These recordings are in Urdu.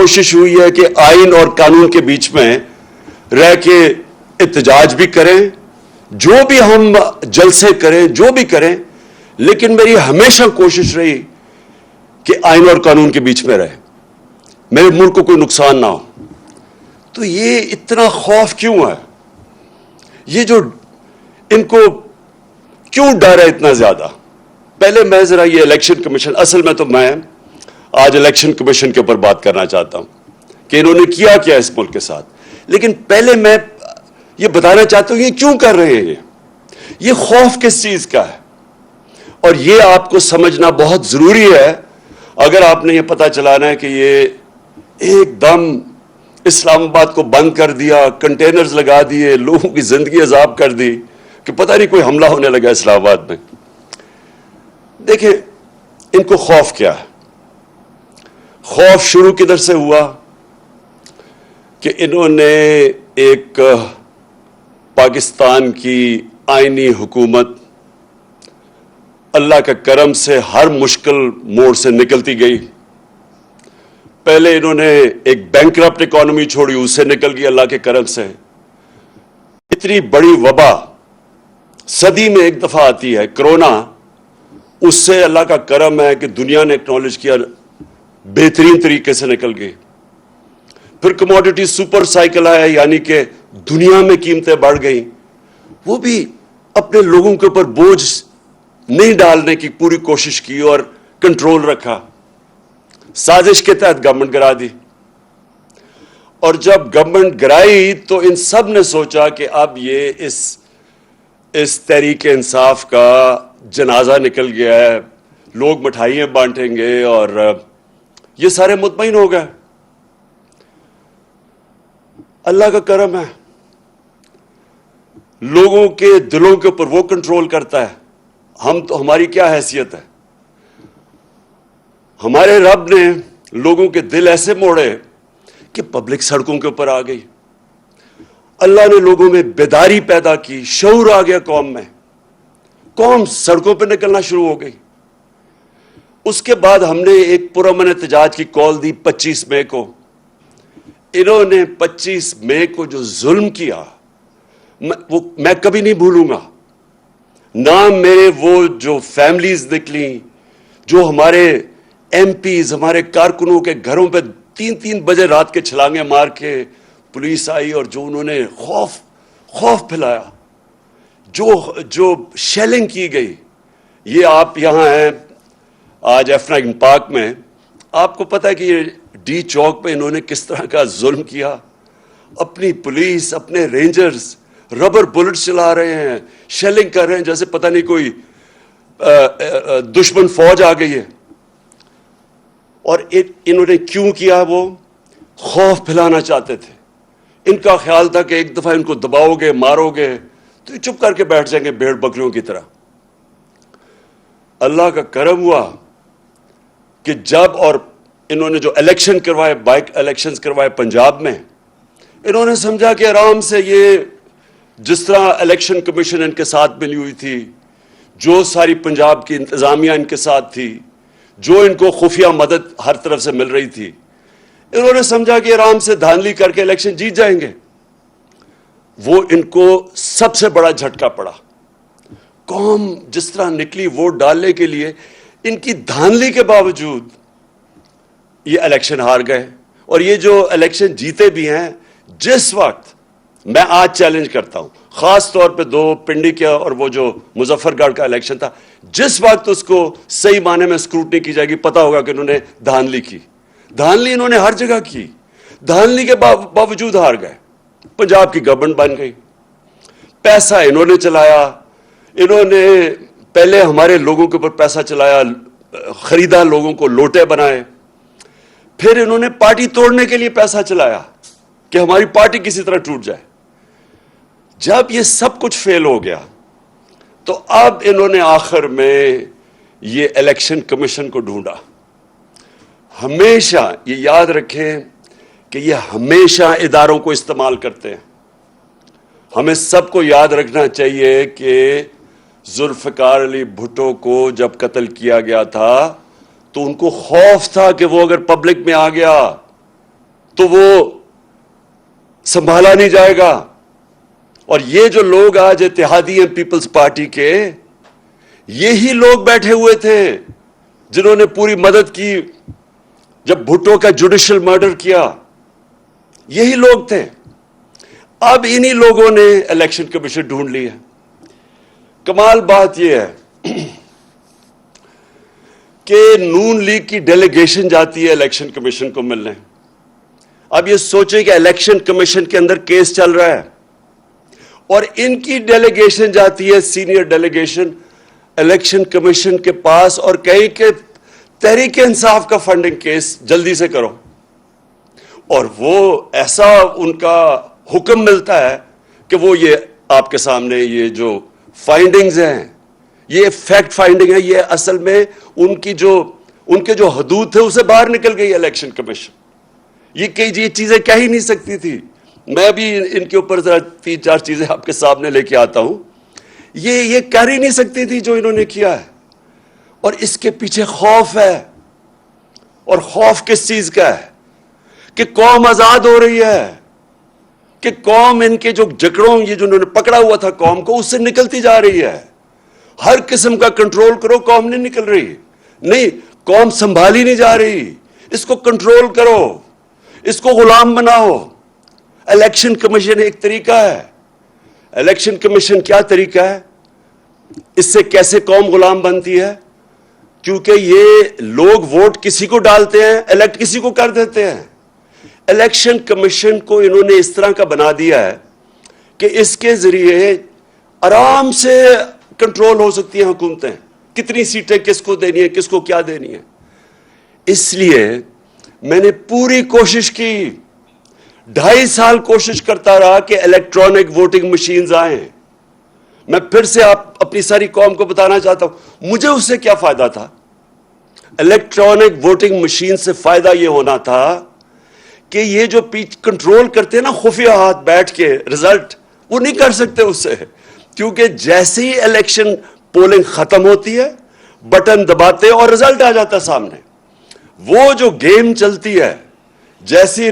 کوشش ہوئی ہے کہ آئین اور قانون کے بیچ میں رہ کے احتجاج بھی کریں، جو بھی ہم جلسے کریں، جو بھی کریں، لیکن میری ہمیشہ کوشش رہی کہ آئین اور قانون کے بیچ میں رہے، میرے ملک کو کوئی نقصان نہ ہو۔ تو یہ اتنا خوف کیوں ہے؟ یہ جو ان کو کیوں ڈر ہے اتنا زیادہ؟ پہلے میں ذرا یہ الیکشن کمیشن، اصل میں تو میں آج الیکشن کمیشن کے اوپر بات کرنا چاہتا ہوں کہ انہوں نے کیا کیا اس ملک کے ساتھ، لیکن پہلے میں یہ بتانا چاہتا ہوں یہ کیوں کر رہے ہیں، یہ خوف کس چیز کا ہے، اور یہ آپ کو سمجھنا بہت ضروری ہے اگر آپ نے یہ پتہ چلانا ہے کہ یہ ایک دم اسلام آباد کو بند کر دیا، کنٹینرز لگا دیے، لوگوں کی زندگی عذاب کر دی کہ پتہ نہیں کوئی حملہ ہونے لگا اسلام آباد میں۔ دیکھیں ان کو خوف کیا ہے؟ خوف شروع کدھر سے ہوا کہ انہوں نے ایک پاکستان کی آئینی حکومت اللہ کا کرم سے ہر مشکل موڑ سے نکلتی گئی۔ پہلے انہوں نے ایک بینکرپٹ اکانومی چھوڑی، اس سے نکل گئی اللہ کے کرم سے۔ اتنی بڑی وبا صدی میں ایک دفعہ آتی ہے کرونا، اس سے اللہ کا کرم ہے کہ دنیا نے اکنالج کیا، بہترین طریقے سے نکل گئی۔ پھر کموڈٹی سپر سائیکل آیا، یعنی کہ دنیا میں قیمتیں بڑھ گئیں، وہ بھی اپنے لوگوں کے اوپر بوجھ نہیں ڈالنے کی پوری کوشش کی اور کنٹرول رکھا، سازش کے تحت گورنمنٹ گرا دی۔ اور جب گورنمنٹ گرائی تو ان سب نے سوچا کہ اب یہ اس تحریک انصاف کا جنازہ نکل گیا ہے، لوگ مٹھائیاں بانٹیں گے، اور یہ سارے مطمئن ہو گئے۔ اللہ کا کرم ہے، لوگوں کے دلوں کے اوپر وہ کنٹرول کرتا ہے۔ ہماری کیا حیثیت ہے؟ ہمارے رب نے لوگوں کے دل ایسے موڑے کہ پبلک سڑکوں کے اوپر آ گئی، اللہ نے لوگوں میں بیداری پیدا کی، شعور آ گیا قوم میں، قوم سڑکوں پہ نکلنا شروع ہو گئی۔ اس کے بعد ہم نے ایک پرامن احتجاج کی کال دی 25 مئی کو۔ انہوں نے 25 مئی کو جو ظلم کیا وہ میں کبھی نہیں بھولوں گا، نہ میرے وہ جو فیملیز نکلیں، جو ہمارے ایم پیز، ہمارے کارکنوں کے گھروں پہ 3 بجے رات کے چھلانگیں مار کے پولیس آئی، اور جو انہوں نے خوف پھیلایا، جو شیلنگ کی گئی۔ یہ آپ یہاں ہیں آج ایف9 پارک میں، آپ کو پتہ ہے کہ یہ ڈی چوک پہ انہوں نے کس طرح کا ظلم کیا، اپنی پولیس، اپنے رینجرز ربر بلٹس چلا رہے ہیں، شیلنگ کر رہے ہیں جیسے پتہ نہیں کوئی دشمن فوج آ گئی ہے۔ اور انہوں نے کیوں کیا؟ وہ خوف پھیلانا چاہتے تھے۔ ان کا خیال تھا کہ ایک دفعہ ان کو دباؤ گے، مارو گے تو یہ چپ کر کے بیٹھ جائیں گے بھیڑ بکریوں کی طرح۔ اللہ کا کرم ہوا کہ جب اور انہوں نے جو الیکشن کروائے، بائک الیکشنز کروائے پنجاب میں، انہوں نے سمجھا کہ آرام سے یہ جس طرح الیکشن کمیشن ان کے ساتھ ملی ہوئی تھی، جو ساری پنجاب کی انتظامیہ ان کے ساتھ تھی، جو ان کو خفیہ مدد ہر طرف سے مل رہی تھی، انہوں نے سمجھا کہ آرام سے دھاندلی کر کے الیکشن جیت جائیں گے۔ وہ ان کو سب سے بڑا جھٹکا پڑا۔ قوم جس طرح نکلی ووٹ ڈالنے کے لیے، ان کی دھاندلی کے باوجود یہ الیکشن ہار گئے۔ اور یہ جو الیکشن جیتے بھی ہیں، جس وقت میں آج چیلنج کرتا ہوں، خاص طور پہ 2 پنڈی کا اور وہ جو مظفر گڑھ کا الیکشن تھا، جس وقت اس کو صحیح معنی میں اسکروٹنی کی جائے گی، پتہ ہوگا کہ انہوں نے دھاندلی کی۔ دھاندلی انہوں نے ہر جگہ کی، دھاندلی کے باوجود ہار گئے۔ پنجاب کی گورنمنٹ بن گئی، پیسہ انہوں نے چلایا، انہوں نے پہلے ہمارے لوگوں کے اوپر پیسہ چلایا، خریدا، لوگوں کو لوٹے بنائے، پھر انہوں نے پارٹی توڑنے کے لیے پیسہ چلایا کہ ہماری پارٹی کسی طرح ٹوٹ جائے۔ جب یہ سب کچھ فیل ہو گیا تو اب انہوں نے آخر میں یہ الیکشن کمیشن کو ڈھونڈا۔ ہمیشہ یہ یاد رکھیں کہ یہ ہمیشہ اداروں کو استعمال کرتے ہیں۔ ہمیں سب کو یاد رکھنا چاہیے کہ ذوالفقار علی بھٹو کو جب قتل کیا گیا تھا تو ان کو خوف تھا کہ وہ اگر پبلک میں آ گیا تو وہ سنبھالا نہیں جائے گا. اور یہ جو لوگ آج اتحادی ہیں پیپلز پارٹی کے, یہی لوگ بیٹھے ہوئے تھے جنہوں نے پوری مدد کی جب بھٹو کا جوڈیشل مرڈر کیا. یہی لوگ تھے. اب انہی لوگوں نے الیکشن کمیشن ڈھونڈ لی ہے. کمال بات یہ ہے کہ نون لیگ کی ڈیلیگیشن جاتی ہے الیکشن کمیشن کو ملنے. اب یہ سوچیں کہ الیکشن کمیشن کے اندر کیس چل رہا ہے اور ان کی ڈیلیگیشن جاتی ہے, سینئر ڈیلیگیشن, الیکشن کمیشن کے پاس اور کہیں کہ تحریک انصاف کا فنڈنگ کیس جلدی سے کرو. اور وہ ایسا ان کا حکم ملتا ہے کہ وہ یہ آپ کے سامنے یہ جو فائنڈنگز ہیں, یہ فیکٹ فائنڈنگ ہے, یہ اصل میں ان کے جو حدود تھے اسے باہر نکل گئی الیکشن کمیشن. یہ چیزیں کہہ ہی نہیں سکتی تھی. میں بھی ان کے اوپر ذرا 3-4 چیزیں آپ کے سامنے لے کے آتا ہوں. یہ کر ہی نہیں سکتی تھی جو انہوں نے کیا ہے. اور اس کے پیچھے خوف ہے. اور خوف کس چیز کا ہے؟ کہ قوم آزاد ہو رہی ہے, کہ قوم ان کے جو جکڑوں, یہ جو انہوں نے پکڑا ہوا تھا قوم کو, اس سے نکلتی جا رہی ہے. ہر قسم کا کنٹرول کرو, قوم نہیں نکل رہی. نہیں, قوم سنبھالی نہیں جا رہی. اس کو کنٹرول کرو, اس کو غلام بناؤ. الیکشن کمیشن ایک طریقہ ہے. الیکشن کمیشن کیا طریقہ ہے؟ اس سے کیسے قوم غلام بنتی ہے؟ کیونکہ یہ لوگ ووٹ کسی کو ڈالتے ہیں, الیکٹ کسی کو کر دیتے ہیں. الیکشن کمیشن کو انہوں نے اس طرح کا بنا دیا ہے کہ اس کے ذریعے آرام سے کنٹرول ہو سکتی ہیں حکومتیں, کتنی سیٹیں کس کو دینی ہے, کس کو کیا دینی ہے. اس لیے میں نے پوری کوشش کی, 2.5 سال کوشش کرتا رہا کہ الیکٹرانک ووٹنگ مشینز آئیں. میں پھر سے اپنی ساری قوم کو بتانا چاہتا ہوں مجھے اس سے کیا فائدہ تھا. الیکٹرانک ووٹنگ مشین سے فائدہ یہ ہونا تھا کہ یہ جو کنٹرول کرتے ہیں نا خفیہ ہاتھ بیٹھ کے رزلٹ, وہ نہیں کر سکتے اس سے. کیونکہ جیسے ہی الیکشن پولنگ ختم ہوتی ہے, بٹن دباتے اور رزلٹ آ جاتا ہے سامنے. وہ جو گیم چلتی ہے, جیسی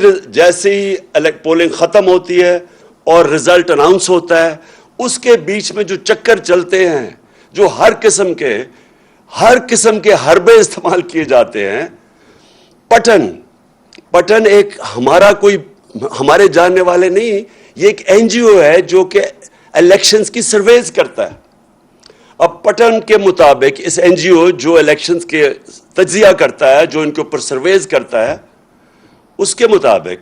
ہی پولنگ ختم ہوتی ہے اور رزلٹ اناؤنس ہوتا ہے, اس کے بیچ میں جو چکر چلتے ہیں, جو ہر قسم کے حربے استعمال کیے جاتے ہیں. پٹن ایک ہمارے جاننے والے نہیں, یہ ایک این جی او ہے جو کہ الیکشنز کی سرویز کرتا ہے. اب پٹن کے مطابق اس این جی او جو الیکشنز کے تجزیہ کرتا ہے, جو ان کے اوپر سرویز کرتا ہے, اس کے مطابق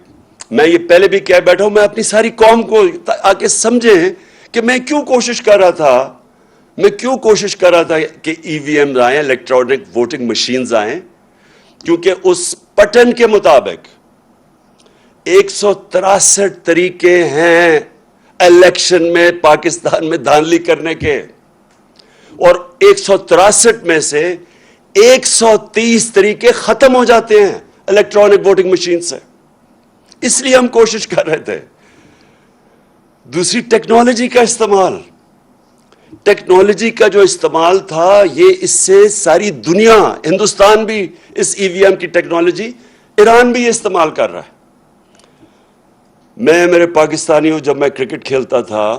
میں یہ پہلے بھی کہہ بیٹھا ہوں, میں اپنی ساری قوم کو آکے سمجھیں کہ میں کیوں کوشش کر رہا تھا کہ ای وی ایم آئیں, الیکٹرانک ووٹنگ مشینز آئیں. کیونکہ اس پٹن کے مطابق 163 طریقے ہیں الیکشن میں پاکستان میں دھاندلی کرنے کے, اور 163 میں سے 130 طریقے ختم ہو جاتے ہیں الیکٹرانک ووٹنگ مشین سے. اس لیے ہم کوشش کر رہے تھے. دوسری ٹیکنالوجی کا جو استعمال تھا, یہ اس سے ساری دنیا, ہندوستان بھی اس ای وی ایم کی ٹیکنالوجی, ایران بھی یہ استعمال کر رہا ہے. میرے پاکستانیوں, جب میں کرکٹ کھیلتا تھا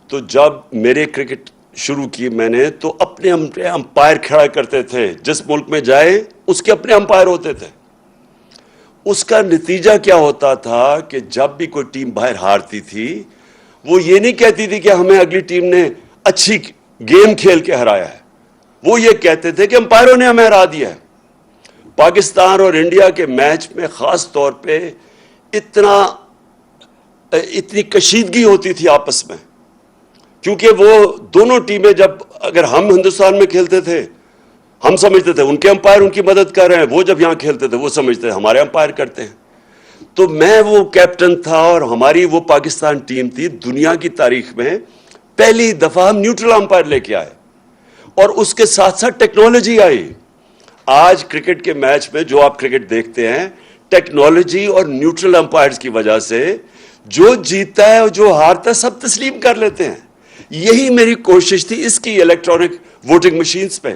تو جب میرے کرکٹ شروع کی میں نے, تو اپنے امپائر کھڑا کرتے تھے. جس ملک میں جائے اس کے اپنے امپائر ہوتے تھے. اس کا نتیجہ کیا ہوتا تھا کہ جب بھی کوئی ٹیم باہر ہارتی تھی, وہ یہ نہیں کہتی تھی کہ ہمیں اگلی ٹیم نے اچھی گیم کھیل کے ہرایا ہے, وہ یہ کہتے تھے کہ امپائروں نے ہمیں ہرا دیا ہے. پاکستان اور انڈیا کے میچ میں خاص طور پہ اتنی کشیدگی ہوتی تھی آپس میں, کیونکہ وہ دونوں ٹیمیں, جب اگر ہم ہندوستان میں کھیلتے تھے ہم سمجھتے تھے ان کے امپائر ان کی مدد کر رہے ہیں, وہ جب یہاں کھیلتے تھے وہ سمجھتے تھے ہمارے امپائر کرتے ہیں. تو میں وہ کیپٹن تھا اور ہماری وہ پاکستان ٹیم تھی, دنیا کی تاریخ میں پہلی دفعہ ہم نیوٹرل امپائر لے کے آئے, اور اس کے ساتھ ساتھ ٹیکنالوجی آئی. آج کرکٹ کے میچ میں جو آپ کرکٹ دیکھتے ہیں, ٹیکنالوجی اور نیوٹرل امپائرز کی وجہ سے جو جیتتا ہے اور جو ہارتا ہے سب تسلیم کر لیتے ہیں. یہی میری کوشش تھی اس کی الیکٹرانک ووٹنگ مشینز پہ.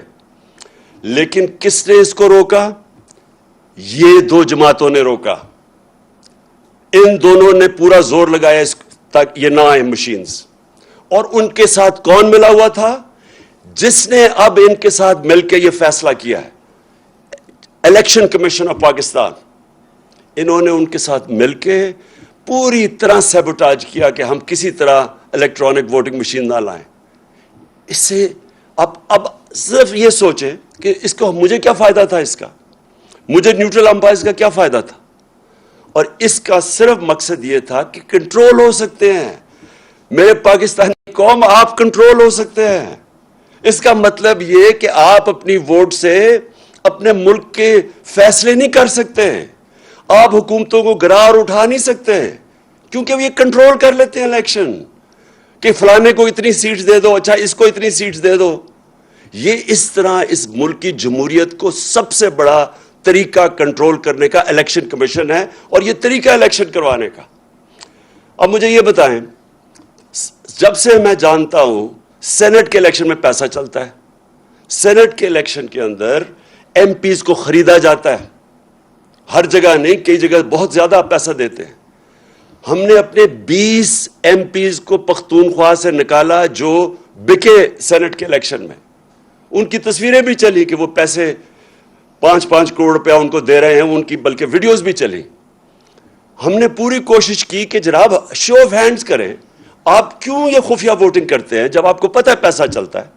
لیکن کس نے اس کو روکا؟ یہ 2 جماعتوں نے روکا. ان دونوں نے پورا زور لگایا تک یہ نہ آئے مشینز. اور ان کے ساتھ کون ملا ہوا تھا؟ جس نے اب ان کے ساتھ مل کے یہ فیصلہ کیا ہے، الیکشن کمیشن آف پاکستان. انہوں نے ان کے ساتھ مل کے پوری طرح سیبوٹاج کیا کہ ہم کسی طرح الیکٹرانک ووٹنگ مشین نہ لائیں. اس سے اب صرف یہ سوچیں کہ اس کو مجھے کیا فائدہ تھا، اس کا مجھے نیوٹرل امپائرز کا کیا فائدہ تھا. اور اس کا صرف مقصد یہ تھا کہ کنٹرول ہو سکتے ہیں میرے پاکستانی قوم، آپ کنٹرول ہو سکتے ہیں. اس کا مطلب یہ کہ آپ اپنی ووٹ سے اپنے ملک کے فیصلے نہیں کر سکتے، آپ حکومتوں کو گرار اٹھا نہیں سکتے، کیونکہ وہ یہ کنٹرول کر لیتے ہیں الیکشن کہ فلانے کو اتنی سیٹس دے دو، اچھا اس کو اتنی سیٹس دے دو. یہ اس طرح اس ملک کی جمہوریت کو سب سے بڑا طریقہ کنٹرول کرنے کا الیکشن کمیشن ہے، اور یہ طریقہ الیکشن کروانے کا. اب مجھے یہ بتائیں، جب سے میں جانتا ہوں سینٹ کے الیکشن میں پیسہ چلتا ہے، سینٹ کے الیکشن کے اندر ایم پیز کو خریدا جاتا ہے، ہر جگہ نہیں، کئی جگہ بہت زیادہ پیسہ دیتے ہیں. ہم نے اپنے 20 ایم پیز کو پختونخوا سے نکالا جو بکے سینٹ کے الیکشن میں. ان کی تصویریں بھی چلی کہ وہ پیسے 5-5 کروڑ روپیہ ان کو دے رہے ہیں، ان کی بلکہ ویڈیوز بھی چلی. ہم نے پوری کوشش کی کہ جناب شو آف ہینڈز کریں، آپ کیوں یہ خفیہ ووٹنگ کرتے ہیں جب آپ کو پتہ ہے پیسہ چلتا ہے.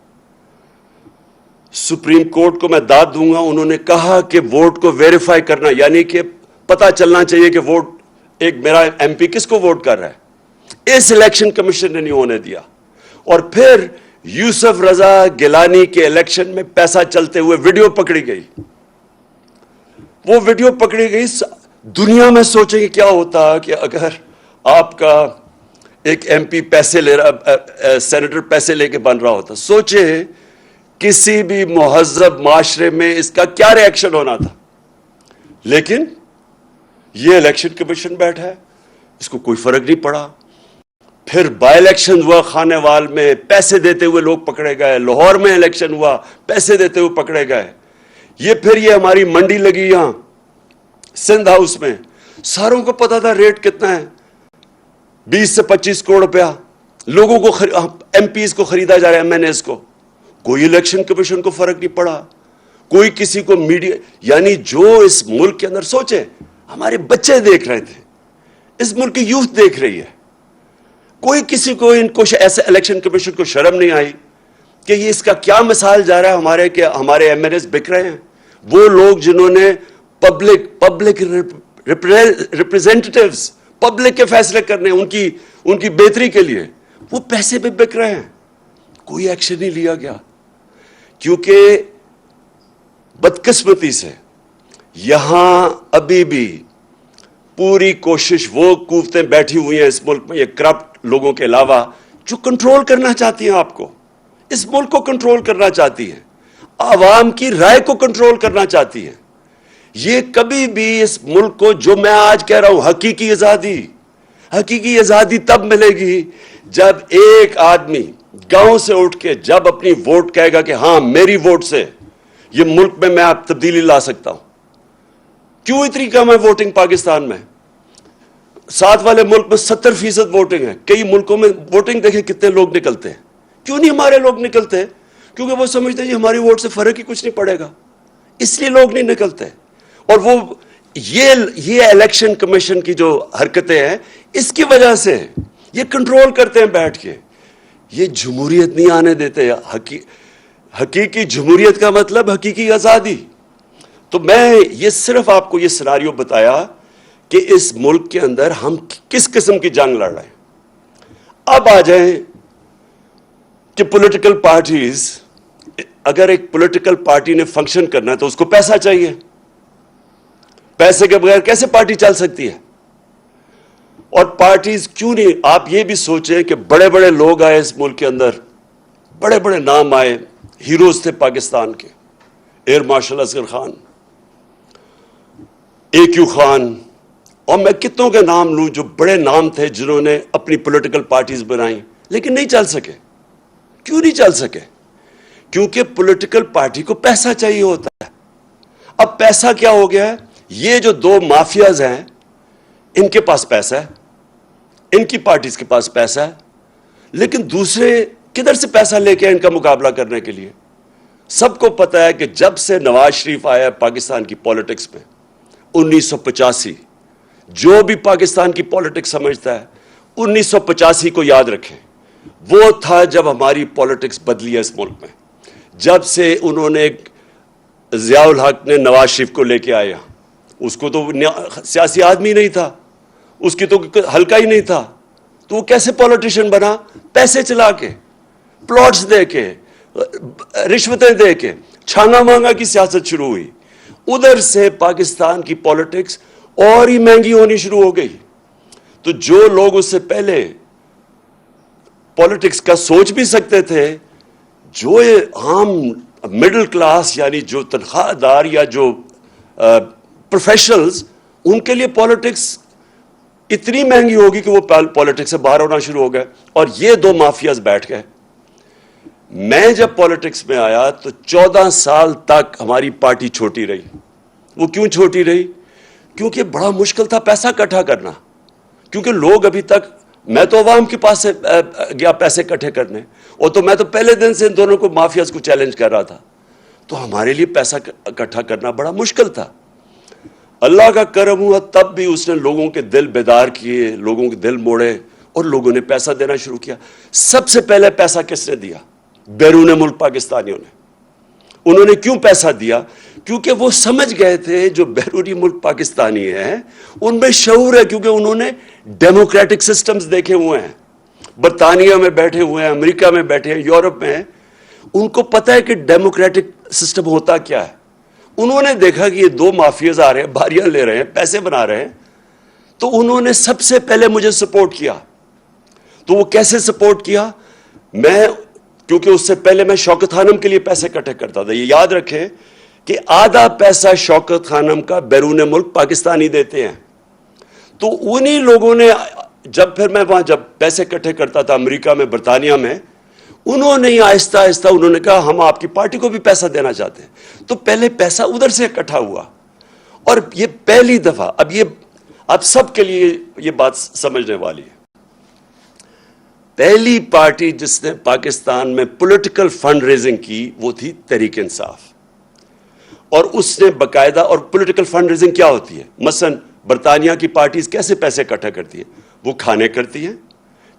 سپریم کورٹ کو میں داد دوں گا، انہوں نے کہا کہ ووٹ کو ویریفائی کرنا، یعنی کہ پتہ چلنا چاہیے کہ ووٹ ایک میرا ایم پی کس کو ووٹ کر رہا ہے. اس الیکشن کمیشن نے نہیں ہونے دیا. اور پھر یوسف رضا گیلانی کے الیکشن میں پیسہ چلتے ہوئے ویڈیو پکڑی گئی. وہ ویڈیو پکڑی گئی. دنیا میں سوچیں کہ کیا ہوتا کہ اگر آپ کا ایک ایم پی پیسے لے رہا، سینیٹر پیسے لے کے بن رہا ہوتا. سوچیں کسی بھی مہذب معاشرے میں اس کا کیا ری ایکشن ہونا تھا. لیکن یہ الیکشن کمیشن بیٹھا ہے، اس کو کوئی فرق نہیں پڑا. پھر بائی الیکشن ہوا خانے وال میں، پیسے دیتے ہوئے لوگ پکڑے گئے. لاہور میں الیکشن ہوا، پیسے دیتے ہوئے پکڑے گئے. پھر یہ ہماری منڈی لگی یہاں سندھ ہاؤس میں، ساروں کو پتا تھا ریٹ کتنا ہے، 20 سے 25 کروڑ روپیہ لوگوں کو ایم پیز کو خریدا جا رہا ہے، ایم این ایز کو. کوئی الیکشن کمیشن کو فرق نہیں پڑا، کوئی کسی کو میڈیا، یعنی جو اس ملک کے اندر سوچے ہمارے بچے دیکھ رہے تھے، اس ملک کی یوتھ دیکھ رہی ہے، کوئی کسی کو ان کو ایسے الیکشن کمیشن کو شرم نہیں آئی کہ یہ اس کا کیا مثال جا رہا ہے کہ ہمارے ایم این ایز بک رہے ہیں. وہ لوگ جنہوں نے پبلک ریپریزنٹیٹیوز، پبلک کے فیصلے کرنے ان کی بہتری کے لیے، وہ پیسے پہ بک رہے ہیں. کوئی ایکشن نہیں لیا گیا، کیونکہ بدقسمتی سے یہاں ابھی بھی پوری کوشش، وہ قوتیں بیٹھی ہوئی ہیں اس ملک میں، یہ کرپٹ لوگوں کے علاوہ، جو کنٹرول کرنا چاہتی ہیں آپ کو، اس ملک کو کنٹرول کرنا چاہتی ہیں، عوام کی رائے کو کنٹرول کرنا چاہتی ہیں. یہ کبھی بھی اس ملک کو، جو میں آج کہہ رہا ہوں، حقیقی آزادی تب ملے گی جب ایک آدمی گاؤں سے اٹھ کے جب اپنی ووٹ کہے گا کہ ہاں میری ووٹ سے یہ ملک میں آپ تبدیلی لا سکتا ہوں. کیوں اتنی کم ہے ووٹنگ پاکستان میں؟ ساتھ والے ملک میں 70% ووٹنگ ہے. کئی ملکوں میں ووٹنگ دیکھیں کتنے لوگ نکلتے ہیں. کیوں نہیں ہمارے لوگ نکلتے؟ کیونکہ وہ سمجھتے ہیں ہماری ووٹ سے فرق ہی کچھ نہیں پڑے گا، اس لیے لوگ نہیں نکلتے. اور وہ یہ الیکشن کمیشن کی جو حرکتیں ہیں، اس کی وجہ سے یہ کنٹرول کرتے ہیں بیٹھ کے. یہ جمہوریت نہیں آنے دیتے. حقیقی جمہوریت کا مطلب حقیقی آزادی. تو میں یہ صرف آپ کو یہ سیناریو بتایا کہ اس ملک کے اندر ہم کس قسم کی جنگ لڑ رہے ہیں. اب آ جائیں کہ پولیٹیکل پارٹیز، اگر ایک پولیٹیکل پارٹی نے فنکشن کرنا ہے تو اس کو پیسہ چاہیے. پیسے کے بغیر کیسے پارٹی چل سکتی ہے؟ اور پارٹیز کیوں نہیں، آپ یہ بھی سوچیں کہ بڑے بڑے لوگ آئے اس ملک کے اندر، بڑے بڑے نام آئے، ہیروز تھے پاکستان کے، ایئر مارشل اصغر خان، اے کیو خان، اور میں کتنوں کے نام لوں جو بڑے نام تھے جنہوں نے اپنی پولیٹیکل پارٹیز بنائیں، لیکن نہیں چل سکے. کیوں نہیں چل سکے؟ کیونکہ پولیٹیکل پارٹی کو پیسہ چاہیے ہوتا ہے. اب پیسہ کیا ہو گیا ہے؟ یہ جو دو مافیاز ہیں، ان کے پاس پیسہ ہے, ان کی پارٹیز کے پاس پیسہ ہے, لیکن دوسرے کدھر سے پیسہ لے کے ان کا مقابلہ کرنے کے لیے؟ سب کو پتا ہے کہ جب سے نواز شریف آیا پاکستان کی پولیٹکس میں 1985, جو بھی پاکستان کی پولیٹکس سمجھتا ہے 1985 کو یاد رکھیں, وہ تھا جب ہماری پولیٹکس بدلی ہے اس ملک میں. جب سے انہوں نے ضیاء الحق نے نواز شریف کو لے کے آیا, اس کو تو سیاسی آدمی نہیں تھا, اس کی تو حلقہ ہی نہیں تھا, تو وہ کیسے پولیٹیشین بنا؟ پیسے چلا کے, پلاٹس دے کے, رشوتیں دے کے, چھانا مانگا کی سیاست شروع ہوئی. ادھر سے پاکستان کی پولیٹکس اور ہی مہنگی ہونی شروع ہو گئی. تو جو لوگ اس سے پہلے پولیٹکس کا سوچ بھی سکتے تھے, جو عام مڈل کلاس یعنی جو تنخواہ دار یا جو پروفیشنلز, ان کے لیے پولیٹکس اتنی مہنگی ہوگی کہ وہ پولیٹکس سے باہر ہونا شروع ہو گئے. اور یہ دو مافیاز بیٹھ گئے. میں جب پولیٹکس میں آیا تو 14 سال تک ہماری پارٹی چھوٹی رہی. وہ کیوں چھوٹی رہی؟ کیونکہ بڑا مشکل تھا پیسہ اکٹھا کرنا. کیونکہ لوگ ابھی تک, میں تو عوام کے پاس سے گیا پیسے اکٹھے کرنے, اور تو میں تو پہلے دن سے ان دونوں کو مافیاز کو چیلنج کر رہا تھا. تو ہمارے لیے پیسہ اکٹھا کرنا بڑا مشکل تھا. اللہ کا کرم ہوا تب بھی اس نے لوگوں کے دل بیدار کیے, لوگوں کے دل موڑے, اور لوگوں نے پیسہ دینا شروع کیا. سب سے پہلے پیسہ کس نے دیا؟ بیرون ملک پاکستانیوں نے. انہوں نے کیوں پیسہ دیا؟ کیونکہ وہ سمجھ گئے تھے جو بیرونی ملک پاکستانی ہیں ان میں شعور ہے, کیونکہ انہوں نے ڈیموکریٹک سسٹمز دیکھے ہوئے ہیں. برطانیہ میں بیٹھے ہوئے ہیں, امریکہ میں بیٹھے ہیں, یورپ میں ہیں. ان کو پتہ ہے کہ ڈیموکریٹک سسٹم ہوتا کیا ہے. انہوں نے دیکھا کہ یہ دو مافیاز آ رہے ہیں, باریاں لے رہے ہیں, پیسے بنا رہے ہیں, تو انہوں نے سب سے پہلے مجھے سپورٹ کیا. تو وہ کیسے سپورٹ کیا؟ کیونکہ اس سے پہلے میں شوکت خانم کے لیے پیسے اکٹھے کرتا تھا. یہ یاد رکھیں کہ آدھا پیسہ شوکت خانم کا بیرون ملک پاکستانی دیتے ہیں. تو انہی لوگوں نے, جب پھر میں وہاں جب پیسے اکٹھے کرتا تھا امریکہ میں, برطانیہ میں, انہوں نے آہستہ آہستہ انہوں نے کہا ہم آپ کی پارٹی کو بھی پیسہ دینا چاہتے ہیں. تو پہلے پیسہ ادھر سے اکٹھا ہوا, اور یہ پہلی دفعہ, اب سب کے لیے یہ بات سمجھنے والی ہے, پہلی پارٹی جس نے پاکستان میں پولیٹیکل فنڈ ریزنگ کی وہ تھی تحریک انصاف. اور اس نے باقاعدہ, اور پولیٹیکل فنڈ ریزنگ کیا ہوتی ہے؟ مثلا برطانیہ کی پارٹیز کیسے پیسے اکٹھا کرتی ہیں؟ وہ کھانے کرتی ہیں,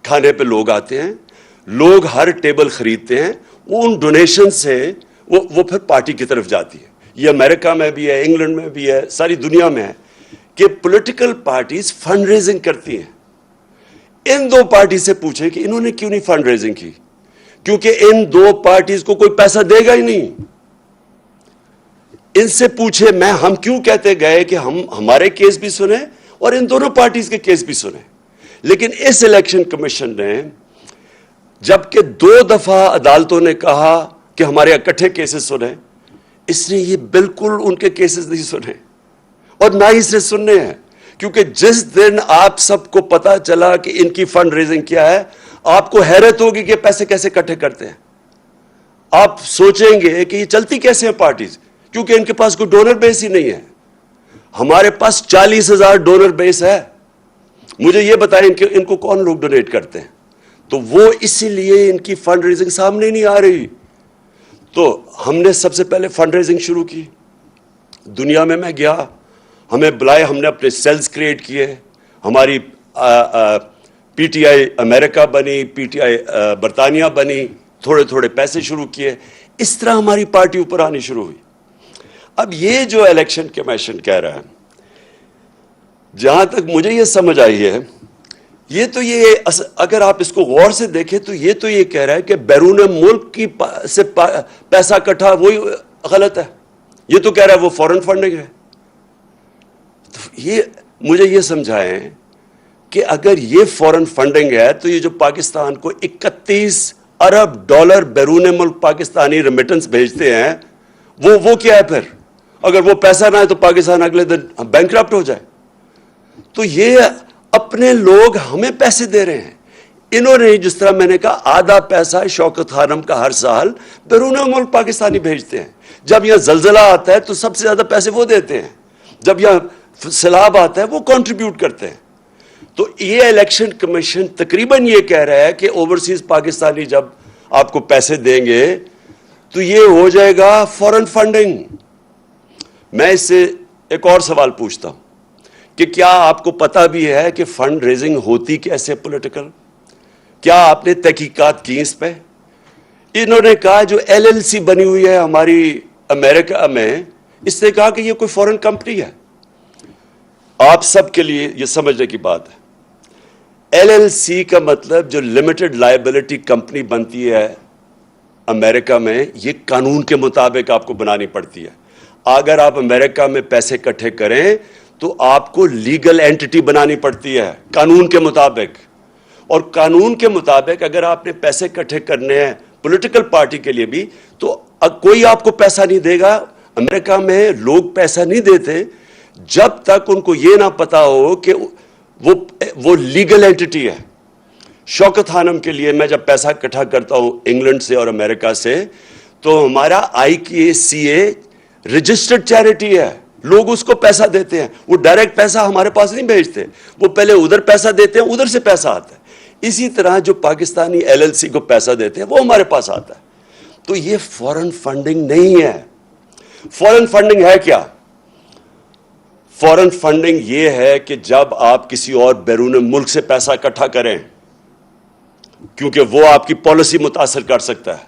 کھانے پہ لوگ آتے ہیں, لوگ ہر ٹیبل خریدتے ہیں, وہ ان ڈونیشن سے وہ پھر پارٹی کی طرف جاتی ہے. یہ امریکہ میں بھی ہے, انگلینڈ میں بھی ہے, ساری دنیا میں ہے کہ پولیٹیکل پارٹیز فنڈ ریزنگ کرتی ہیں. ان دو پارٹی سے پوچھیں کہ انہوں نے کیوں نہیں فنڈ ریزنگ کی؟ کیونکہ ان دو پارٹیز کو کوئی پیسہ دے گا ہی نہیں. ان سے پوچھے ہم کیوں کہتے گئے کہ ہمارے کیس بھی سنیں اور ان دونوں پارٹیز کے کیس بھی سنیں. لیکن اس الیکشن کمیشن نے جبکہ 2 دفعہ عدالتوں نے کہا کہ ہمارے اکٹھے کیسز سنیں, اس نے یہ بالکل ان کے کیسز نہیں سنے, اور نہ ہی اس نے سننے ہیں. کیونکہ جس دن آپ سب کو پتا چلا کہ ان کی فنڈ ریزنگ کیا ہے, آپ کو حیرت ہوگی کہ پیسے کیسے اکٹھے کرتے ہیں. آپ سوچیں گے کہ یہ چلتی کیسے ہیں پارٹیز, کیونکہ ان کے پاس کوئی ڈونر بیس ہی نہیں ہے. ہمارے پاس 40,000 ڈونر بیس ہے. مجھے یہ بتائیں کہ ان کو کون لوگ ڈونیٹ کرتے ہیں؟ تو وہ اسی لیے ان کی فنڈ ریزنگ سامنے نہیں آ رہی. تو ہم نے سب سے پہلے فنڈ ریزنگ شروع کی. دنیا میں گیا, ہمیں بلائے, ہم نے اپنے سیلز کریٹ کیے, ہماری پی ٹی آئی امریکہ بنی, پی ٹی آئی برطانیہ بنی, تھوڑے تھوڑے پیسے شروع کیے. اس طرح ہماری پارٹی اوپر آنی شروع ہوئی. اب یہ جو الیکشن کمیشن کہہ رہا ہے, جہاں تک مجھے یہ سمجھ آئی ہے, یہ اگر آپ اس کو غور سے دیکھیں تو یہ کہہ رہا ہے کہ بیرون ملک سے پیسہ اکٹھا, وہی غلط ہے. یہ تو کہہ رہا ہے وہ فورن فنڈنگ ہے. مجھے یہ سمجھائیں کہ اگر یہ فورن فنڈنگ ہے تو یہ جو پاکستان کو 31 ارب ڈالر بیرون ملک پاکستانی ریمیٹنس بھیجتے ہیں, وہ کیا ہے پھر؟ اگر وہ پیسہ نہ ہے تو پاکستان اگلے دن بینکرپٹ ہو جائے. تو یہ اپنے لوگ ہمیں پیسے دے رہے ہیں. انہوں نے, جس طرح میں نے کہا, آدھا پیسہ شوکت خانم کا ہر سال بیرون ملک پاکستانی بھیجتے ہیں. جب یہاں زلزلہ آتا ہے تو سب سے زیادہ پیسے وہ دیتے ہیں. جب یہاں سیلاب آتا ہے وہ کنٹریبیوٹ کرتے ہیں. تو یہ الیکشن کمیشن تقریباً یہ کہہ رہا ہے کہ اوورسیز پاکستانی جب آپ کو پیسے دیں گے تو یہ ہو جائے گا فورن فنڈنگ. میں اس سے ایک اور سوال پوچھتا ہوں کہ کیا آپ کو پتا بھی ہے کہ فنڈ ریزنگ ہوتی کیسے پولیٹیکل؟ کیا آپ نے تحقیقات کی اس پہ؟ انہوں نے کہا جو ایل ایل سی بنی ہوئی ہے ہماری امریکہ میں، اس نے کہا کہ یہ کوئی فورن کمپنی ہے. آپ سب کے لیے یہ سمجھنے کی بات ہے، ایل ایل سی کا مطلب جو لمیٹڈ لائبلٹی کمپنی بنتی ہے امریکہ میں، یہ قانون کے مطابق آپ کو بنانی پڑتی ہے. اگر آپ امریکہ میں پیسے اکٹھے کریں تو آپ کو لیگل اینٹی بنانی پڑتی ہے قانون کے مطابق. اور قانون کے مطابق اگر آپ نے پیسے اکٹھے کرنے ہیں پولیٹیکل پارٹی کے لیے بھی، تو کوئی آپ کو پیسہ نہیں دے گا. امریکہ میں لوگ پیسہ نہیں دیتے جب تک ان کو یہ نہ پتا ہو کہ وہ لیگل اینٹی ہے. شوکت خانم کے لیے میں جب پیسہ اکٹھا کرتا ہوں انگلینڈ سے اور امریکہ سے، تو ہمارا IKCA رجسٹرڈ چیریٹی ہے. لوگ اس کو پیسہ دیتے ہیں، وہ ڈائریکٹ پیسہ ہمارے پاس نہیں بھیجتے، وہ پہلے ادھر پیسہ دیتے ہیں، ادھر سے پیسہ آتا ہے. اسی طرح جو پاکستانی LLC کو پیسہ دیتے ہیں وہ ہمارے پاس آتا ہے. تو یہ فورن فنڈنگ نہیں ہے. فورن فنڈنگ ہے کیا؟ فورن فنڈنگ یہ ہے کہ جب آپ کسی اور بیرون ملک سے پیسہ اکٹھا کریں کیونکہ وہ آپ کی پالیسی متاثر کر سکتا ہے.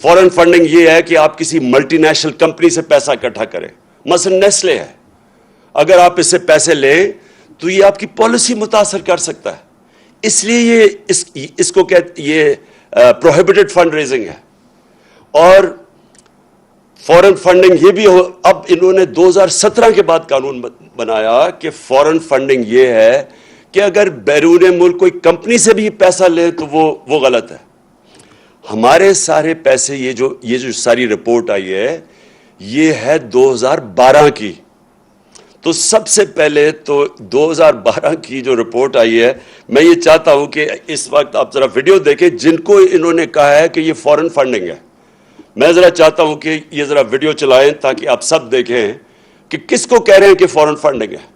فورن فنڈنگ یہ ہے کہ آپ کسی ملٹی نیشنل کمپنی سے پیسہ اکٹھا کریں، مثلا نیسلے ہے، اگر آپ اس سے پیسے لیں تو یہ آپ کی پالیسی متاثر کر سکتا ہے. اس لیے یہ اس کو کہتے یہ پروہیبٹڈ فنڈ ریزنگ ہے. اور فورن فنڈنگ یہ بھی اب انہوں نے 2017 کے بعد قانون بنایا کہ فورن فنڈنگ یہ ہے کہ اگر بیرون ملک کوئی کمپنی سے بھی پیسہ لے تو وہ غلط ہے. ہمارے سارے پیسے یہ جو ساری رپورٹ آئی ہے یہ ہے 2012 کی. تو سب سے پہلے تو 2012 کی جو رپورٹ آئی ہے، میں یہ چاہتا ہوں کہ اس وقت آپ ذرا ویڈیو دیکھیں جن کو انہوں نے کہا ہے کہ یہ فورن فنڈنگ ہے. میں ذرا چاہتا ہوں کہ یہ ذرا ویڈیو چلائیں تاکہ آپ سب دیکھیں کہ کس کو کہہ رہے ہیں کہ فورن فنڈنگ ہے.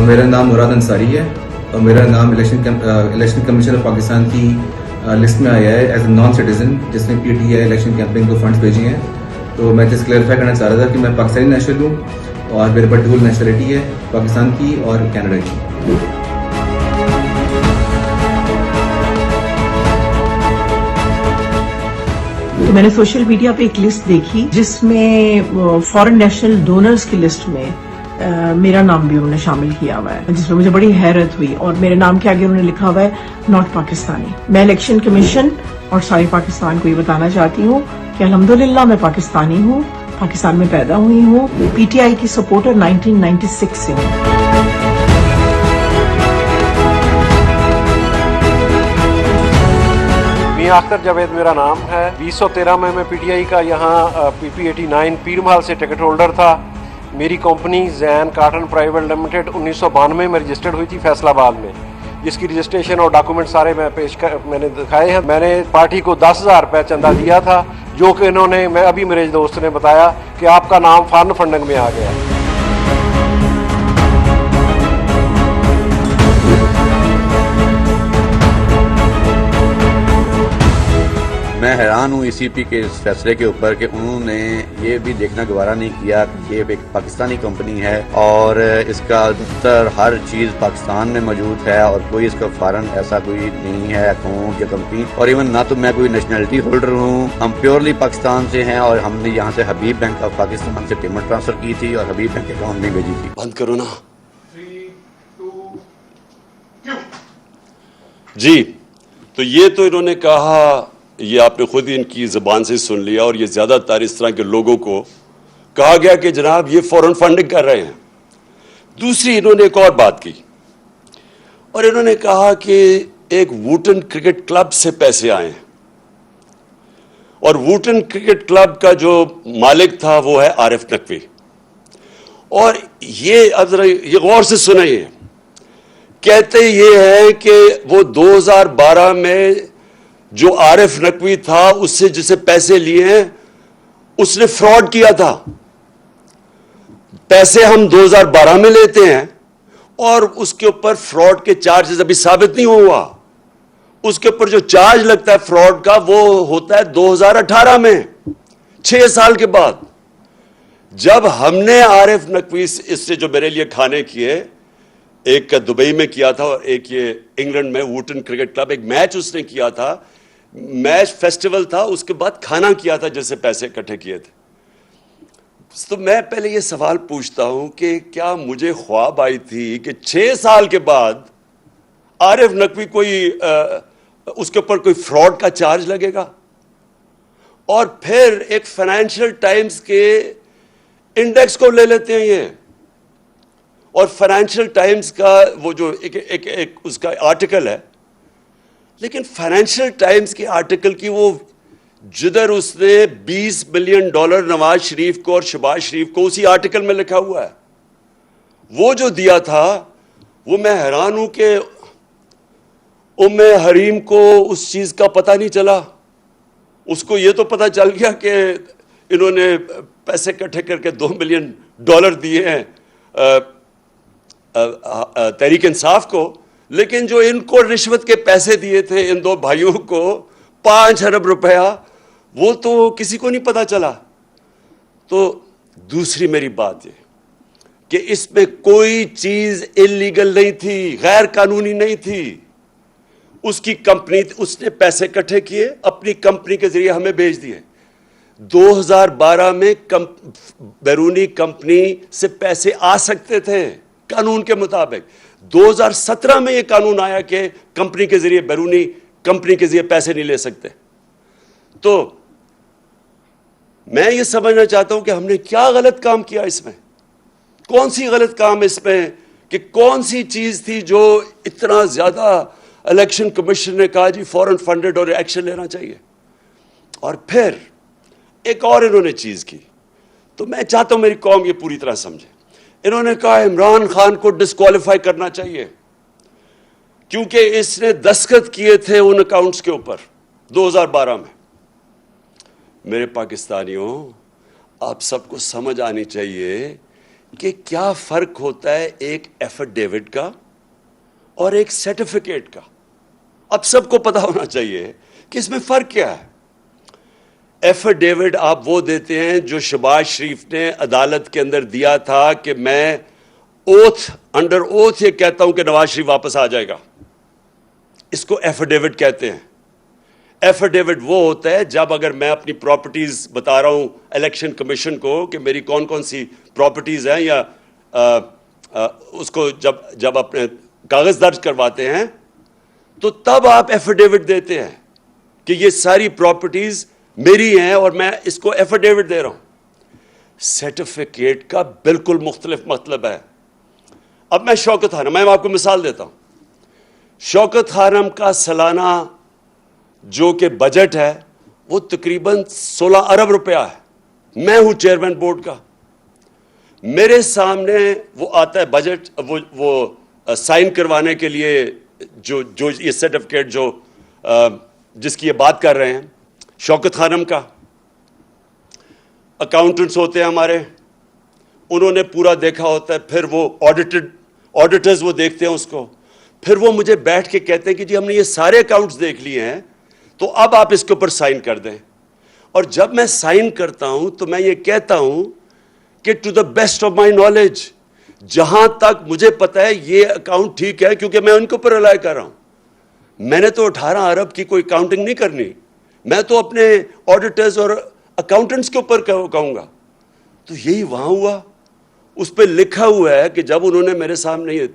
میرا نام مراد انصاری ہے اور میرا نام الیکشن کمیشن آف پاکستان کی لسٹ میں آیا ہے ایز اے نان سٹیزن جس نے PTI الیکشن کیمپین کو فنڈز بھیجے ہیں. تو میں جس کلیئرفائی کرنا چاہ رہا تھا کہ میں پاکستانی نیشنل ہوں اور میرے پاس ڈبل نیشنلٹی ہے، پاکستان کی اور کینیڈا کی. میں نے سوشل میڈیا پہ ایک لسٹ دیکھی جس میں فورن نیشنل ڈونرز کی لسٹ میں میرا نام بھی انہوں نے شامل کیا ہوا ہے، جس میں مجھے بڑی حیرت ہوئی. اور میرے نام کے آگے انہوں نے لکھا ہوا ہے ناٹ پاکستانی. میں الیکشن کمیشن اور سارے پاکستان کو یہ بتانا چاہتی ہوں کہ الحمدللہ میں پاکستانی ہوں، پاکستان میں پیدا ہوئی ہوں، PTI کی سپورٹر 1996 سے ہوں. میاں اختر جاوید میرا نام ہے. 2013 میں PTI کا یہاں PP89 پیر محل سے ٹکٹ ہولڈر تھا. میری کمپنی زین کاٹن پرائیویٹ لمیٹڈ 1992 میں رجسٹرڈ ہوئی تھی فیصل آباد میں، جس کی رجسٹریشن اور ڈاکومنٹ سارے میں نے دکھائے ہیں. میں نے پارٹی کو 10,000 روپے چندہ دیا تھا، جو کہ انہوں نے ابھی میرے دوست نے بتایا کہ آپ کا نام فارن فنڈنگ میں آ گیا. میں حیران ہوں ECP کے اس فیصلے کے اوپر کہ انہوں نے یہ بھی دیکھنا گوارا نہیں کیا کہ یہ ایک پاکستانی کمپنی ہے اور اس کا دفتر ہر چیز پاکستان میں موجود ہے اور کوئی اس کا فارن ایسا کوئی نہیں ہے اکاؤنٹ یا کمپنی. اور ایون نہ تو میں کوئی نیشنلٹی ہولڈر ہوں، ہم پیورلی پاکستان سے ہیں اور ہم نے یہاں سے حبیب بینک آف پاکستان سے پیمنٹ ٹرانسفر کی تھی اور حبیب بینک اکاؤنٹ میں بھیجی تھی. بند کرو نا. جی تو یہ تو انہوں نے کہا، یہ آپ نے خود ہی ان کی زبان سے سن لیا، اور یہ زیادہ تر اس طرح کے لوگوں کو کہا گیا کہ جناب یہ فورن فنڈنگ کر رہے ہیں. دوسری انہوں نے ایک اور بات کی اور انہوں نے کہا کہ ایک ووٹن کرکٹ کلب سے پیسے آئے ہیں اور ووٹن کرکٹ کلب کا جو مالک تھا وہ ہے عارف نقوی. اور یہ اب ذرا یہ غور سے سنیں، کہتے یہ ہے کہ وہ 2012 میں جو عارف نقوی تھا اس سے جسے پیسے لیے ہیں اس نے فراڈ کیا تھا. پیسے ہم 2012 میں لیتے ہیں اور اس کے اوپر فراڈ کے چارجز ابھی ثابت نہیں ہوا. اس کے اوپر جو چارج لگتا ہے فراڈ کا وہ ہوتا ہے 2018 میں، 6 سال کے بعد. جب ہم نے عارف نقوی اس سے جو میرے لیے کھانے کیے، ایک کا دبئی میں کیا تھا اور ایک یہ انگلینڈ میں ووٹن کرکٹ کلب، ایک میچ اس نے کیا تھا، میچ فیسٹیول تھا، اس کے بعد کھانا کیا تھا جس سے پیسے اکٹھے کیے تھے. تو میں پہلے یہ سوال پوچھتا ہوں کہ کیا مجھے خواب آئی تھی کہ 6 سال کے بعد عارف نقوی کوئی اس کے اوپر کوئی فراڈ کا چارج لگے گا؟ اور پھر ایک فائنینشیل ٹائمز کے انڈیکس کو لے لیتے ہیں یہ، اور فائنینشیل ٹائمز کا وہ جو ایک اس کا آرٹیکل ہے، لیکن فائنینشیل ٹائمز کے آرٹیکل کی وہ جدھر اس نے $20 ملین نواز شریف کو اور شہباز شریف کو اسی آرٹیکل میں لکھا ہوا ہے، وہ جو دیا تھا، وہ میں حیران ہوں کہ ام حریم کو اس چیز کا پتہ نہیں چلا. اس کو یہ تو پتہ چل گیا کہ انہوں نے پیسے اکٹھے کر کے $2 ملین دیے ہیں تحریک انصاف کو، لیکن جو ان کو رشوت کے پیسے دیے تھے ان 2 بھائیوں کو 5 ارب روپیہ، وہ تو کسی کو نہیں پتا چلا. تو دوسری میری بات یہ کہ اس میں کوئی چیز انلیگل نہیں تھی، غیر قانونی نہیں تھی. اس کی کمپنی، اس نے پیسے اکٹھے کیے، اپنی کمپنی کے ذریعے ہمیں بھیج دیے. 2012 میں بیرونی کمپنی سے پیسے آ سکتے تھے قانون کے مطابق. 2017 میں یہ قانون آیا کہ کمپنی کے ذریعے، بیرونی کمپنی کے ذریعے پیسے نہیں لے سکتے. تو میں یہ سمجھنا چاہتا ہوں کہ ہم نے کیا غلط کام کیا اس میں، کون سی غلط کام اس میں، کہ کون سی چیز تھی جو اتنا زیادہ الیکشن کمیشن نے کہا جی فوراً فنڈڈ اور ایکشن لینا چاہیے. اور پھر ایک اور انہوں نے چیز کی، تو میں چاہتا ہوں میری قوم یہ پوری طرح سمجھے. انہوں نے کہا عمران خان کو ڈسکوالیفائی کرنا چاہیے کیونکہ اس نے دستخط کیے تھے ان اکاؤنٹس کے اوپر 2012 میں. میرے پاکستانیوں، آپ سب کو سمجھ آنی چاہیے کہ کیا فرق ہوتا ہے ایک ایفیڈیوٹ کا اور ایک سرٹیفکیٹ کا. اب سب کو پتا ہونا چاہیے کہ اس میں فرق کیا ہے. ایفیڈیوٹ آپ وہ دیتے ہیں جو شہباز شریف نے عدالت کے اندر دیا تھا کہ میں انڈر اوتھ یہ کہتا ہوں کہ نواز شریف واپس آ جائے گا. اس کو ایفیڈیوٹ کہتے ہیں. ایفیڈیوٹ وہ ہوتا ہے جب اگر میں اپنی پراپرٹیز بتا رہا ہوں الیکشن کمیشن کو کہ میری کون کون سی پراپرٹیز ہیں، یا اس کو جب اپنے کاغذ درج کرواتے ہیں تو تب آپ ایفیڈیوٹ دیتے ہیں کہ یہ ساری پراپرٹیز میری ہیں اور میں اس کو ایفیڈیوٹ دے رہا ہوں. سرٹیفکیٹ کا بالکل مختلف مطلب ہے. اب میں شوکت خانم، میں آپ کو مثال دیتا ہوں. شوکت خانم کا سالانہ جو کہ بجٹ ہے وہ تقریباً 16 ارب روپیہ ہے. میں ہوں چیئرمین بورڈ کا. میرے سامنے وہ آتا ہے بجٹ، وہ سائن کروانے کے لیے جو یہ سرٹیفکیٹ جو جس کی یہ بات کر رہے ہیں شوکت خانم کا. اکاؤنٹنٹس ہوتے ہیں ہمارے، انہوں نے پورا دیکھا ہوتا ہے، پھر وہ آڈیٹرز وہ دیکھتے ہیں اس کو، پھر وہ مجھے بیٹھ کے کہتے ہیں کہ جی ہم نے یہ سارے اکاؤنٹس دیکھ لیے ہیں تو اب آپ اس کے اوپر سائن کر دیں. اور جب میں سائن کرتا ہوں تو میں یہ کہتا ہوں کہ to the best of my knowledge, جہاں تک مجھے پتا ہے یہ اکاؤنٹ ٹھیک ہے، کیونکہ میں ان کے اوپر رلائی کر رہا ہوں. میں نے تو 18 ارب کی کوئی کاؤنٹنگ نہیں کرنی، میں تو اپنے آڈیٹرز اور اکاؤنٹنٹس کے اوپر کہوں گا. تو یہی وہاں ہوا. اس پہ لکھا ہوا ہے کہ جب انہوں نے میرے سامنے یہ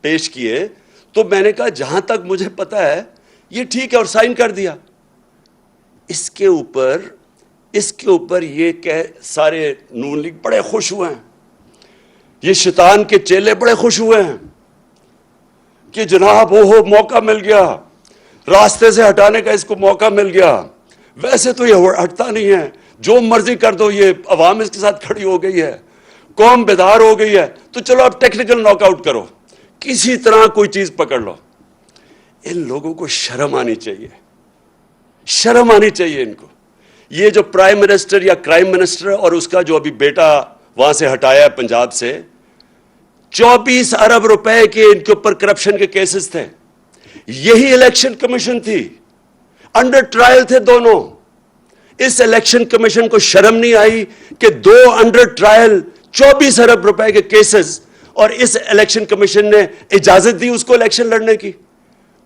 پیش کیے تو میں نے کہا جہاں تک مجھے پتا ہے یہ ٹھیک ہے اور سائن کر دیا. اس کے اوپر یہ کہ سارے نون لیگ بڑے خوش ہوئے ہیں، یہ شیطان کے چیلے بڑے خوش ہوئے ہیں کہ جناب وہ موقع مل گیا، راستے سے ہٹانے کا اس کو موقع مل گیا. ویسے تو یہ ہٹتا نہیں ہے، جو مرضی کر دو، یہ عوام اس کے ساتھ کھڑی ہو گئی ہے. قوم بیدار ہو گئی ہے تو چلو اب ٹیکنیکل ناک آؤٹ کرو, کسی طرح کوئی چیز پکڑ لو. ان لوگوں کو شرم آنی چاہیے, شرم آنی چاہیے ان کو. یہ جو پرائم منسٹر یا کرائم منسٹر اور اس کا جو ابھی بیٹا وہاں سے ہٹایا ہے پنجاب سے, 24 ارب روپے کے ان کے اوپر کرپشن کے کیسز تھے. یہی الیکشن کمیشن تھی, انڈر ٹرائل تھے دونوں. اس الیکشن کمیشن کو شرم نہیں آئی کہ 2 انڈر ٹرائل 24 ارب روپے کے کیسز, اور اس الیکشن کمیشن نے اجازت دی اس کو الیکشن لڑنے کی.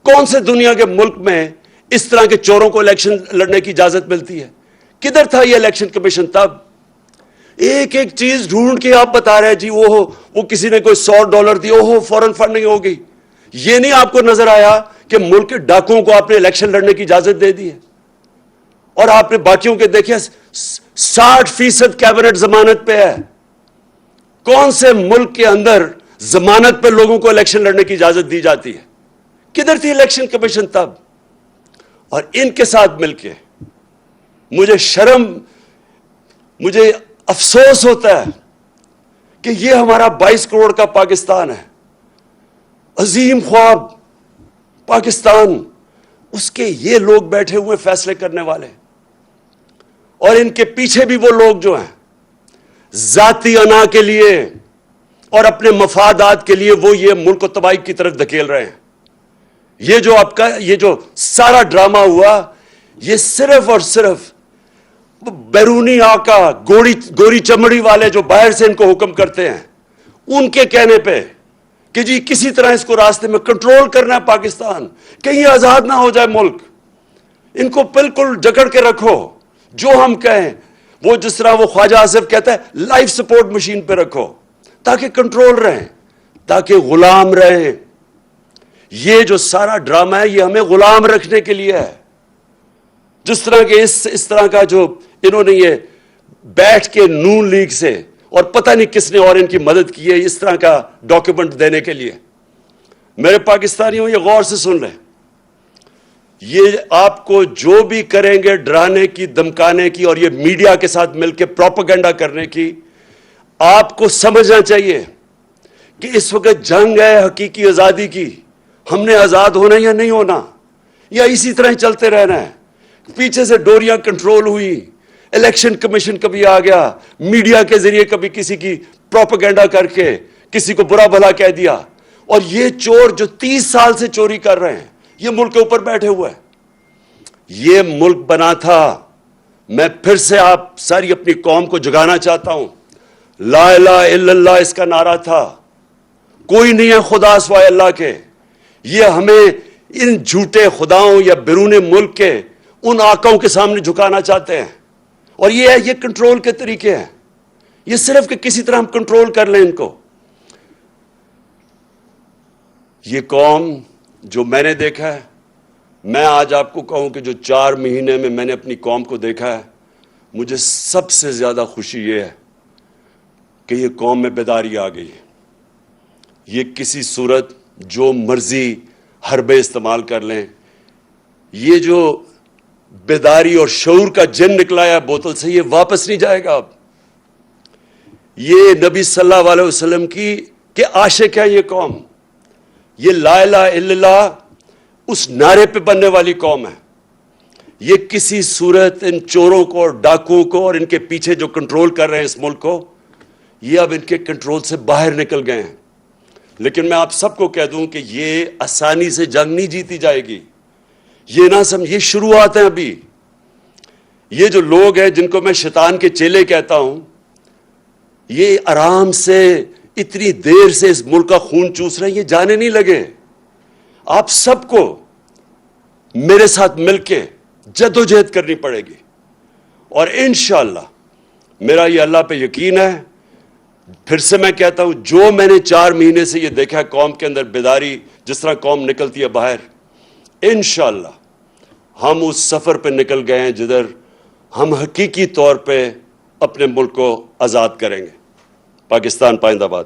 کون سے دنیا کے ملک میں اس طرح کے چوروں کو الیکشن لڑنے کی اجازت ملتی ہے؟ کدھر تھا یہ الیکشن کمیشن تب؟ ایک ایک چیز ڈھونڈ کے آپ بتا رہے جی وہ کسی نے کوئی $100 دی, فوراً فنڈنگ ہو گئی. یہ نہیں آپ کو نظر آیا کہ ملک کے ڈاکوؤں کو آپ نے الیکشن لڑنے کی اجازت دے دی ہے, اور آپ نے باقیوں کے دیکھے 60% کیبنٹ ضمانت پہ ہے. کون سے ملک کے اندر ضمانت پہ لوگوں کو الیکشن لڑنے کی اجازت دی جاتی ہے؟ کدھر تھی الیکشن کمیشن تب؟ اور ان کے ساتھ مل کے مجھے افسوس ہوتا ہے کہ یہ ہمارا 22 کروڑ کا پاکستان ہے, عظیم خواب پاکستان, اس کے یہ لوگ بیٹھے ہوئے فیصلے کرنے والے, اور ان کے پیچھے بھی وہ لوگ جو ہیں ذاتی انا کے لیے اور اپنے مفادات کے لیے وہ یہ ملک کو تباہی کی طرف دھکیل رہے ہیں. یہ جو آپ کا یہ جو سارا ڈرامہ ہوا, یہ صرف اور صرف بیرونی آقا گوری چمڑی والے جو باہر سے ان کو حکم کرتے ہیں, ان کے کہنے پہ کہ جی کسی طرح اس کو راستے میں کنٹرول کرنا ہے پاکستان, کہیں آزاد نہ ہو جائے ملک. ان کو بالکل جکڑ کے رکھو, جو ہم کہیں وہ جس طرح وہ خواجہ آصف کہتا ہے لائف سپورٹ مشین پہ رکھو تاکہ کنٹرول رہیں, تاکہ غلام رہیں. یہ جو سارا ڈرامہ ہے یہ ہمیں غلام رکھنے کے لیے ہے. جس طرح کے اس طرح کا جو انہوں نے یہ بیٹھ کے نون لیگ سے اور پتہ نہیں کس نے اور ان کی مدد کی ہے اس طرح کا ڈاکیومنٹ دینے کے لیے. میرے پاکستانیوں یہ غور سے سن لیں, یہ آپ کو جو بھی کریں گے ڈرانے کی, دمکانے کی, اور یہ میڈیا کے ساتھ مل کے پروپیگنڈا کرنے کی, آپ کو سمجھنا چاہیے کہ اس وقت جنگ ہے حقیقی آزادی کی. ہم نے آزاد ہونا یا نہیں ہونا, یا اسی طرح چلتے رہنا ہے؟ پیچھے سے ڈوریاں کنٹرول ہوئی, الیکشن کمیشن کبھی آ گیا, میڈیا کے ذریعے کبھی کسی کی پروپیگنڈا کر کے کسی کو برا بھلا کہہ دیا, اور یہ چور جو 30 سال سے چوری کر رہے ہیں یہ ملک کے اوپر بیٹھے ہوئے ہیں. یہ ملک بنا تھا, میں پھر سے آپ ساری اپنی قوم کو جگانا چاہتا ہوں, لا الہ الا اللہ اس کا نعرہ تھا, کوئی نہیں ہے خدا سوائے اللہ کے. یہ ہمیں ان جھوٹے خداؤں یا بیرون ملک کے ان آقاؤں کے سامنے جھکانا چاہتے ہیں, اور یہ کنٹرول کے طریقے ہیں. یہ صرف کہ کسی طرح ہم کنٹرول کر لیں ان کو. یہ قوم جو میں نے دیکھا ہے, میں آج آپ کو کہوں کہ جو 4 مہینے میں نے اپنی قوم کو دیکھا ہے, مجھے سب سے زیادہ خوشی یہ ہے کہ یہ قوم میں بیداری آ گئی ہے. یہ کسی صورت جو مرضی حربے استعمال کر لیں, یہ جو بیداری اور شعور کا جن نکلا ہے بوتل سے, یہ واپس نہیں جائے گا. اب یہ نبی صلی اللہ علیہ وسلم کے عاشق ہے یہ قوم. یہ لا الہ الا اللہ اس نعرے پہ بننے والی قوم ہے. یہ کسی صورت ان چوروں کو اور ڈاکوؤں کو اور ان کے پیچھے جو کنٹرول کر رہے ہیں اس ملک کو, یہ اب ان کے کنٹرول سے باہر نکل گئے ہیں. لیکن میں آپ سب کو کہہ دوں کہ یہ آسانی سے جنگ نہیں جیتی جائے گی. یہ نہ سمجھ, یہ شروعات ہیں ابھی. یہ جو لوگ ہیں جن کو میں شیطان کے چیلے کہتا ہوں, یہ آرام سے اتنی دیر سے اس ملک کا خون چوس رہے ہیں, یہ جانے نہیں لگے. آپ سب کو میرے ساتھ مل کے جدوجہد کرنی پڑے گی, اور انشاءاللہ میرا یہ اللہ پہ یقین ہے. پھر سے میں کہتا ہوں, جو میں نے 4 مہینے سے یہ دیکھا ہے قوم کے اندر بیداری, جس طرح قوم نکلتی ہے باہر, انشاءاللہ ہم اس سفر پہ نکل گئے ہیں جدھر ہم حقیقی طور پہ اپنے ملک کو آزاد کریں گے. پاکستان پائندہ باد.